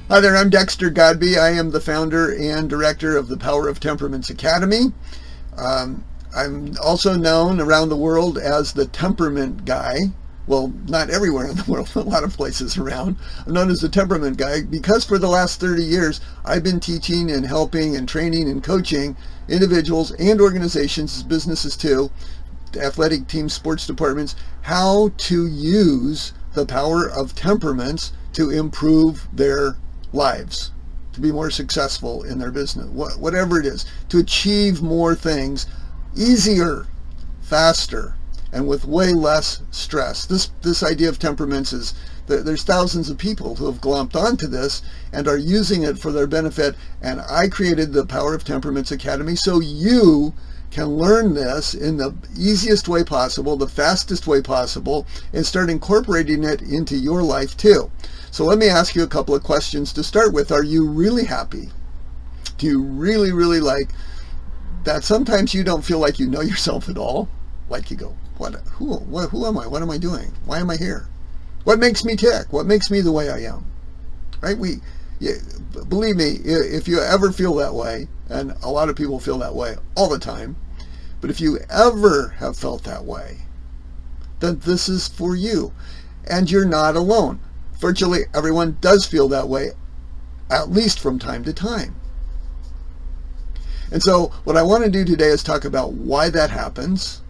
Hi there, I'm Dexter Godby. I am the founder and director of the Power of Temperaments Academy. I'm also known around the world as the Temperament guy. Well, not everywhere in the world, a lot of places around. I'm known as the Temperament guy because for the last 30 years, I've been teaching and helping and training and coaching individuals and organizations, businesses too, athletic teams, sports departments, how to use the power of temperaments to improve their lives, to be more successful in their business, whatever it is, to achieve more things easier, faster, and with way less stress. This idea of temperaments is there's thousands of people who have glomped onto this and are using it for their benefit, and I created the Power of Temperaments Academy so you can learn this in the easiest way possible, the fastest way possible, and start incorporating it into your life too. So let me ask you a couple of questions to start with. Are you really happy? Do you really, really like that sometimes you don't feel like you know yourself at all? Like you go, who am I? What am I doing? Why am I here? What makes me tick? What makes me the way I am? Right? Believe me, if you ever feel that way, and a lot of people feel that way all the time, but if you ever have felt that way, then this is for you. And you're not alone. Virtually everyone does feel that way, at least from time to time. And so what I want to do today is talk about why that happens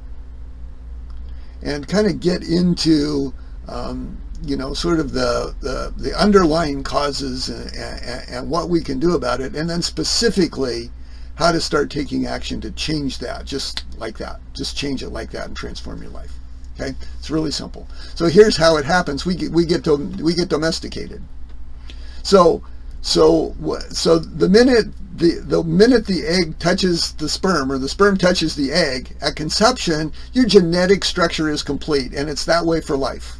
and kind of get into sort of the underlying causes and what we can do about it, and then specifically how to start taking action to change that, just like that. Just change it like that and transform your life. Okay, it's really simple. So here's how it happens. We get domesticated. So the minute the egg touches the sperm, or the sperm touches the egg at conception, your genetic structure is complete, and it's that way for life.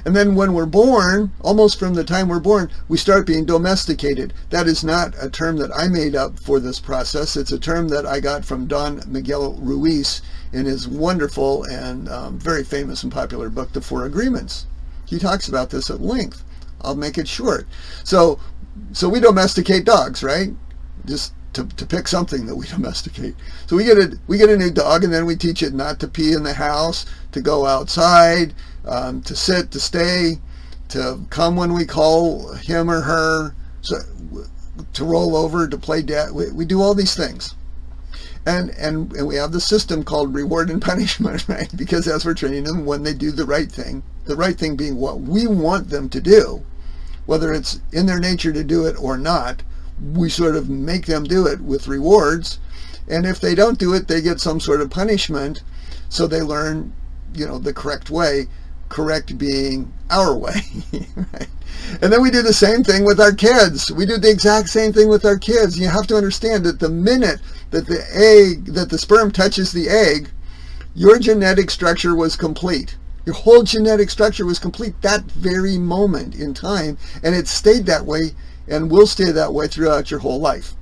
And then when we're born, almost from the time we're born, we start being domesticated. That is not a term that I made up for this process. It's a term that I got from Don Miguel Ruiz in his wonderful and very famous and popular book, The Four Agreements. He talks about this at length. I'll make it short. So we domesticate dogs, right? Just to pick something that we domesticate. So we get a new dog, and then we teach it not to pee in the house, to go outside, to sit, to stay, to come when we call him or her, to roll over, to play dead. We do all these things. And we have the system called reward and punishment, right? Because as we're training them, when they do the right thing being what we want them to do, whether it's in their nature to do it or not, we sort of make them do it with rewards. And if they don't do it, they get some sort of punishment. So they learn, the correct way, correct being our way, right? And then we do the same thing with our kids. We do the exact same thing with our kids. You have to understand that the minute that the sperm touches the egg, your genetic structure was complete. Your whole genetic structure was complete that very moment in time, and it stayed that way and will stay that way throughout your whole life.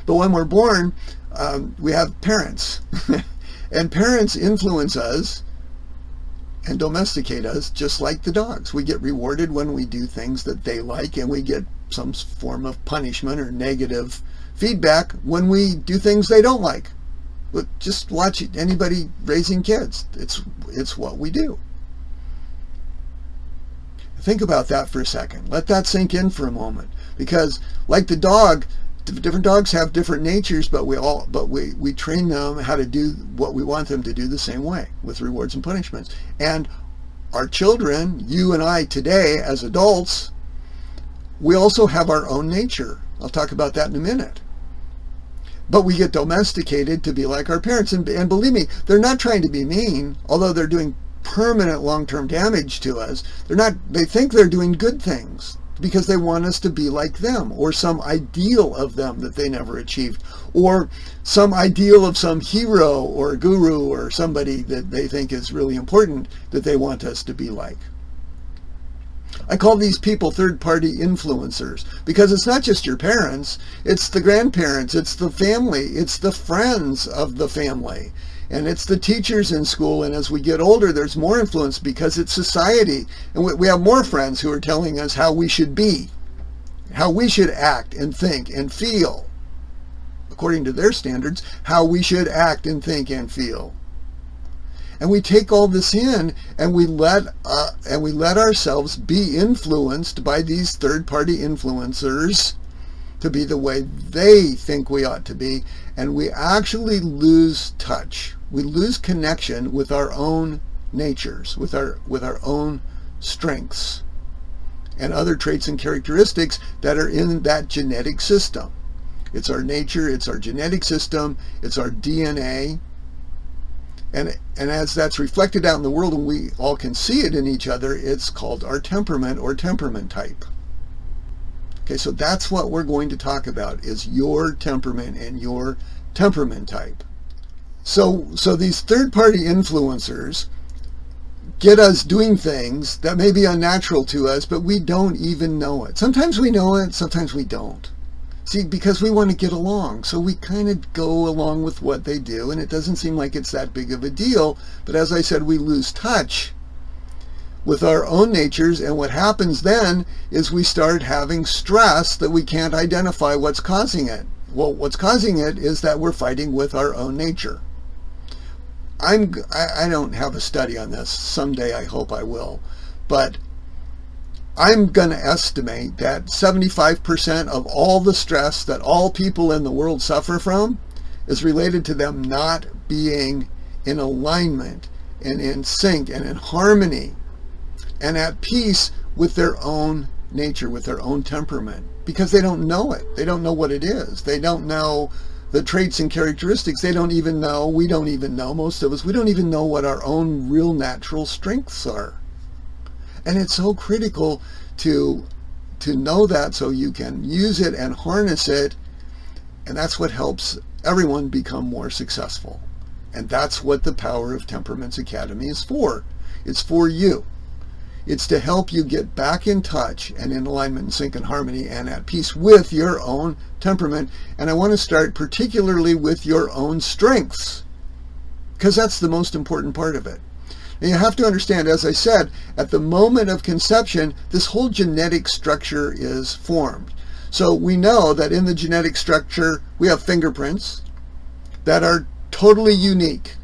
But when we're born, we have parents, and parents influence us and domesticate us just like the dogs. We get rewarded when we do things that they like, and we get some form of punishment or negative feedback when we do things they don't like. But just watch anybody raising kids. It's what we do. Think about that for a second. Let that sink in for a moment. Because like the dog, different dogs have different natures, but we train them how to do what we want them to do the same way, with rewards and punishments. And our children, you and I today as adults, we also have our own nature. I'll talk about that in a minute. But we get domesticated to be like our parents. And believe me, they're not trying to be mean, although they're doing permanent long-term damage to us. They think they're doing good things because they want us to be like them, or some ideal of them that they never achieved, or some ideal of some hero or guru or somebody that they think is really important that they want us to be like. I call these people third-party influencers because it's not just your parents, it's the grandparents, it's the family, it's the friends of the family. And it's the teachers in school, and as we get older, there's more influence because it's society. And we have more friends who are telling us how we should be, how we should act and think and feel, according to their standards, how we should act and think and feel. And we take all this in, and we let ourselves be influenced by these third-party influencers to be the way they think we ought to be, and we actually lose touch. We lose connection with our own natures, with our own strengths and other traits and characteristics that are in that genetic system. It's our nature, it's our genetic system, it's our DNA. And as that's reflected out in the world and we all can see it in each other, it's called our temperament or temperament type. Okay, so that's what we're going to talk about, is your temperament and your temperament type. So these third-party influencers get us doing things that may be unnatural to us, but we don't even know it. Sometimes we know it, sometimes we don't. See, because we want to get along, so we kind of go along with what they do, and it doesn't seem like it's that big of a deal. But as I said, we lose touch with our own natures, and what happens then is we start having stress that we can't identify what's causing it. Well, what's causing it is that we're fighting with our own nature. I don't have a study on this. Someday I hope I will. But I'm going to estimate that 75% of all the stress that all people in the world suffer from is related to them not being in alignment and in sync and in harmony and at peace with their own nature, with their own temperament, because they don't know it. They don't know what it is. They don't know the traits and characteristics. They don't even know, we don't even know, most of us, we don't even know what our own real natural strengths are. And it's so critical to know that so you can use it and harness it, and that's what helps everyone become more successful. And that's what the Power of Temperaments Academy is for. It's for you. It's to help you get back in touch and in alignment and sync and harmony and at peace with your own temperament. And I want to start particularly with your own strengths, because that's the most important part of it. And you have to understand, as I said, at the moment of conception, this whole genetic structure is formed. So we know that in the genetic structure, we have fingerprints that are totally unique.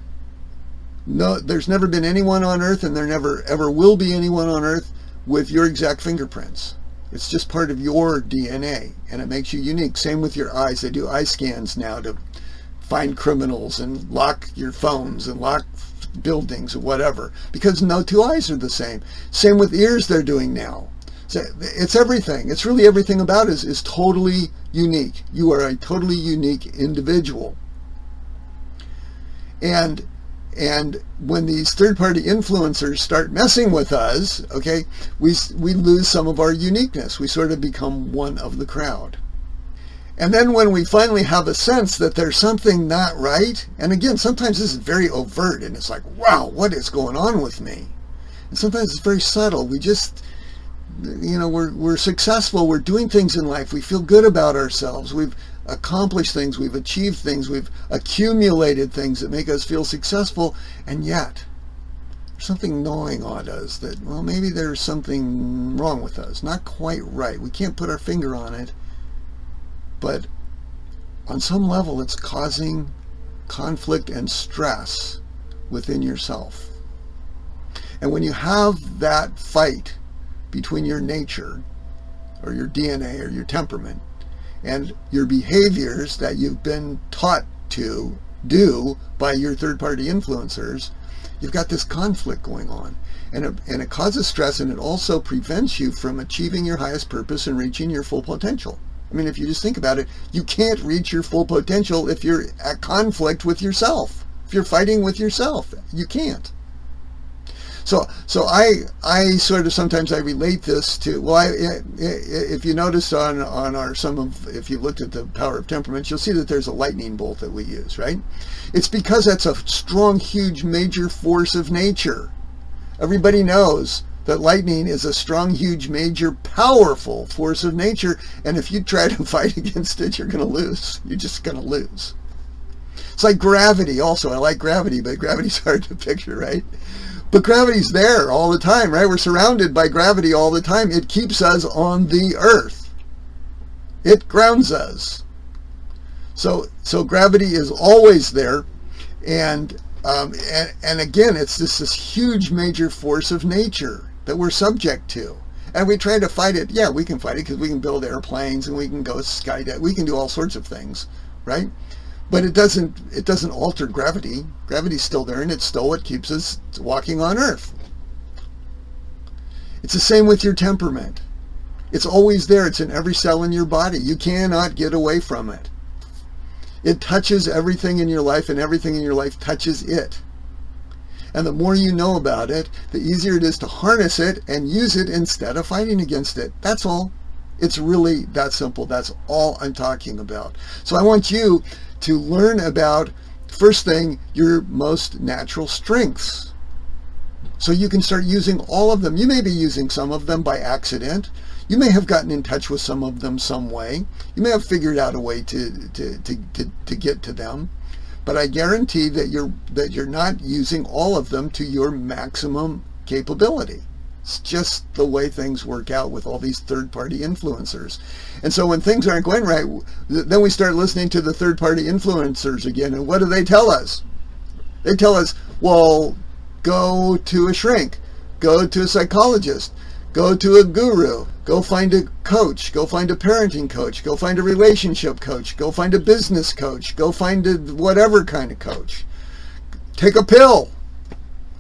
No, there's never been anyone on Earth, and there never ever will be anyone on Earth with your exact fingerprints. It's just part of your DNA, and it makes you unique. Same with your eyes. They do eye scans now to find criminals and lock your phones and lock buildings or whatever, because no two eyes are the same. Same with ears they're doing now. So it's everything. It's really everything about us is totally unique. You are a totally unique individual. And when these third-party influencers start messing with us, okay, we lose some of our uniqueness. We sort of become one of the crowd. And then when we finally have a sense that there's something not right, and again, sometimes this is very overt, and it's like, wow, what is going on with me? And sometimes it's very subtle. We just, we're successful. We're doing things in life. We feel good about ourselves. We've accomplished things. We've achieved things. We've accumulated things that make us feel successful. And yet, there's something gnawing on us that, well, maybe there's something wrong with us. Not quite right. We can't put our finger on it. But on some level, it's causing conflict and stress within yourself. And when you have that fight between your nature, or your DNA, or your temperament, and your behaviors that you've been taught to do by your third-party influencers, you've got this conflict going on. And it causes stress, and it also prevents you from achieving your highest purpose and reaching your full potential. I mean, if you just think about it, you can't reach your full potential if you're at conflict with yourself. If you're fighting with yourself, you can't. So I sort of sometimes I relate this to, well, if you notice on our if you looked at the Power of Temperaments, you'll see that there's a lightning bolt that we use, right? It's because that's a strong, huge, major force of nature. Everybody knows that lightning is a strong, huge, major, powerful force of nature, and if you try to fight against it, you're going to lose. You're just going to lose. It's like gravity also. I like gravity, but gravity's hard to picture, right? But gravity's there all the time, right? We're surrounded by gravity all the time. It keeps us on the earth. It grounds us. So gravity is always there. And again, it's this huge major force of nature that we're subject to. And we try to fight it. Yeah, we can fight it because we can build airplanes and we can go skydive. We can do all sorts of things, right? But it doesn't alter gravity. Gravity's still there, and it's still what keeps us walking on Earth. It's the same with your temperament. It's always there. It's in every cell in your body. You cannot get away from it. It touches everything in your life, and everything in your life touches it. And the more you know about it, the easier it is to harness it and use it instead of fighting against it. That's all. It's really that simple. That's all I'm talking about. So I want you to learn about, first thing, your most natural strengths. So you can start using all of them. You may be using some of them by accident. You may have gotten in touch with some of them some way. You may have figured out a way to get to them. But I guarantee that you're not using all of them to your maximum capability. It's just the way things work out with all these third-party influencers. And so when things aren't going right, then we start listening to the third-party influencers again. And what do they tell us? They tell us, well, go to a shrink, go to a psychologist, go to a guru, go find a coach, go find a parenting coach, go find a relationship coach, go find a business coach, go find a whatever kind of coach. Take a pill.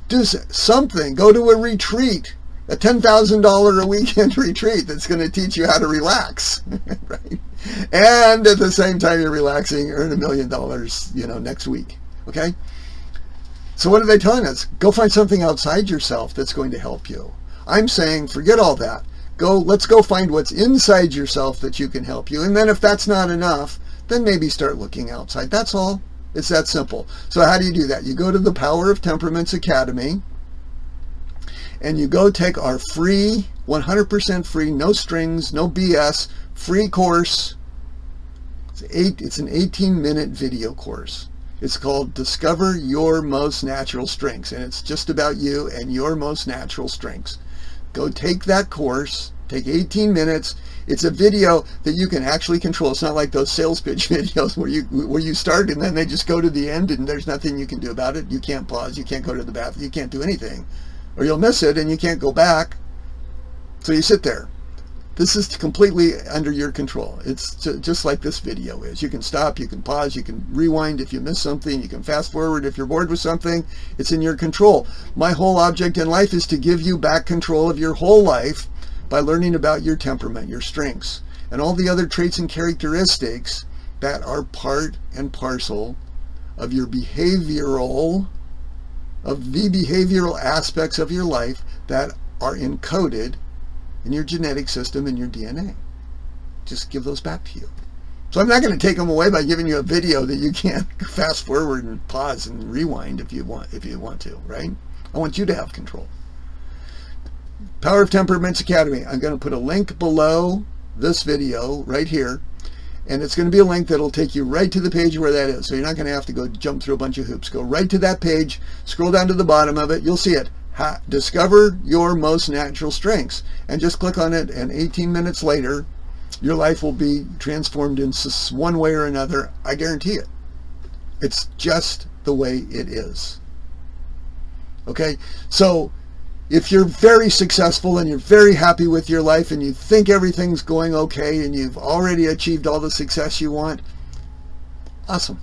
Do something. Go to a retreat. A $10,000 a weekend retreat that's going to teach you how to relax, right? And at the same time you're relaxing, earn $1 million, next week, okay? So what are they telling us? Go find something outside yourself that's going to help you. I'm saying forget all that. Let's go find what's inside yourself that you can help you. And then if that's not enough, then maybe start looking outside. That's all. It's that simple. So how do you do that? You go to the Power of Temperaments Academy, and you go take our free, 100% free, no strings, no BS, free course. It's an 18-minute video course. It's called Discover Your Most Natural Strengths, and it's just about you and your most natural strengths. Go take that course, take 18 minutes. It's a video that you can actually control. It's not like those sales pitch videos where you start and then they just go to the end and there's nothing you can do about it. You can't pause, you can't go to the bathroom, you can't do anything. Or you'll miss it and you can't go back. So you sit there. This is completely under your control. It's just like this video is. You can stop, you can pause, you can rewind if you miss something, you can fast forward if you're bored with something. It's in your control. My whole object in life is to give you back control of your whole life by learning about your temperament, your strengths, and all the other traits and characteristics that are part and parcel of your behavioral aspects of your life that are encoded in your genetic system and your DNA. Just give those back to you. So I'm not going to take them away by giving you a video that you can't fast forward and pause and rewind if you want to, right? I want you to have control. Power of Temperaments Academy. I'm going to put a link below this video right here, and it's going to be a link that'll take you right to the page where that is. So you're not going to have to go jump through a bunch of hoops. Go right to that page, scroll down to the bottom of it, you'll see it. Discover Your Most Natural Strengths, and just click on it, and 18 minutes later your life will be transformed in one way or another. I guarantee it. It's just the way it is. Okay, so if you're very successful and you're very happy with your life and you think everything's going okay and you've already achieved all the success you want, awesome.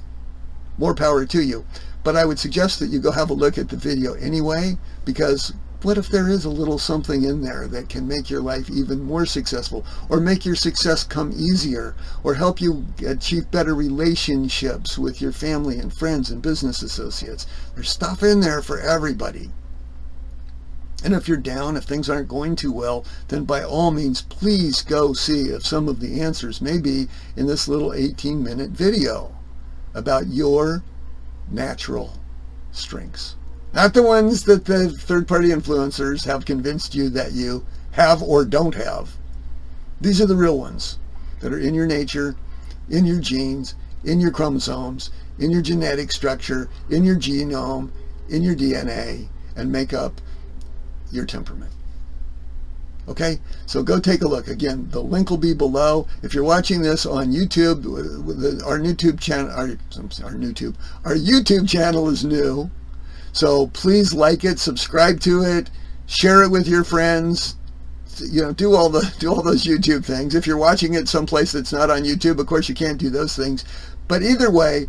More power to you. But I would suggest that you go have a look at the video anyway, because what if there is a little something in there that can make your life even more successful, or make your success come easier, or help you achieve better relationships with your family and friends and business associates? There's stuff in there for everybody. And if you're down, if things aren't going too well, then by all means, please go see if some of the answers may be in this little 18-minute video about your natural strengths. Not the ones that the third-party influencers have convinced you that you have or don't have. These are the real ones that are in your nature, in your genes, in your chromosomes, in your genetic structure, in your genome, in your DNA, and make up your temperament. Okay, so go take a look. Again, the link will be below. If you're watching this on YouTube, our YouTube channel is new. So please like it, subscribe to it, share it with your friends. Do all those YouTube things. If you're watching it someplace that's not on YouTube, of course you can't do those things. But either way,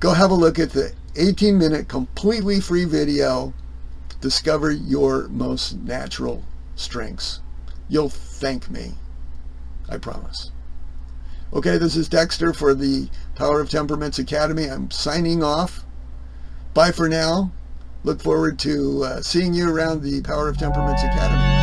go have a look at the 18-minute completely free video. Discover your most natural strengths. You'll thank me, I promise. Okay, this is Dexter for the Power of Temperaments Academy. I'm signing off. Bye for now. Look forward to seeing you around the Power of Temperaments Academy.